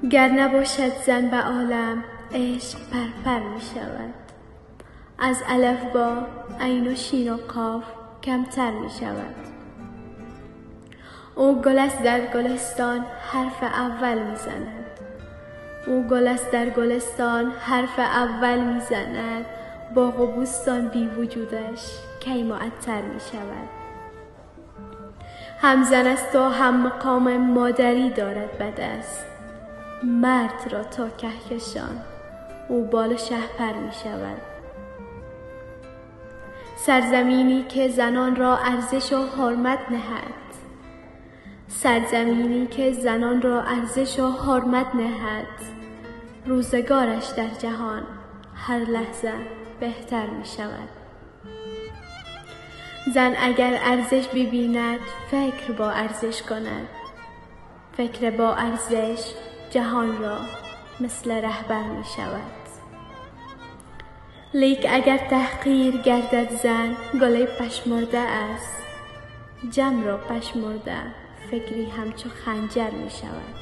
گر نباشد زن به عالم عشق پرپر می شود. از الف با عین و شین و کاف کمتر می شود. او گل است در گلستان حرف اول می زند. او گل است در گلستان حرف اول می زند. باغ و بوستان بی وجودش کی معطر می شود. هم زن است و هم مقام مادری دارد به دست. مرد را تا کهکشان او بال شهپر می شود. سرزمینی که زنان را ارزش و حرمت نهد، سرزمینی که زنان را ارزش و حرمت نهد، روزگارش در جهان هر لحظه بهتر می شود. زن اگر ارزش ببیند فکر با ارزش کند. فکر با ارزش جهان را مثل رهبر می شود. لیک اگر تحقیر گردد زن گل پشمرده است. جمع را پشمرده فکری همچو خنجر می شود.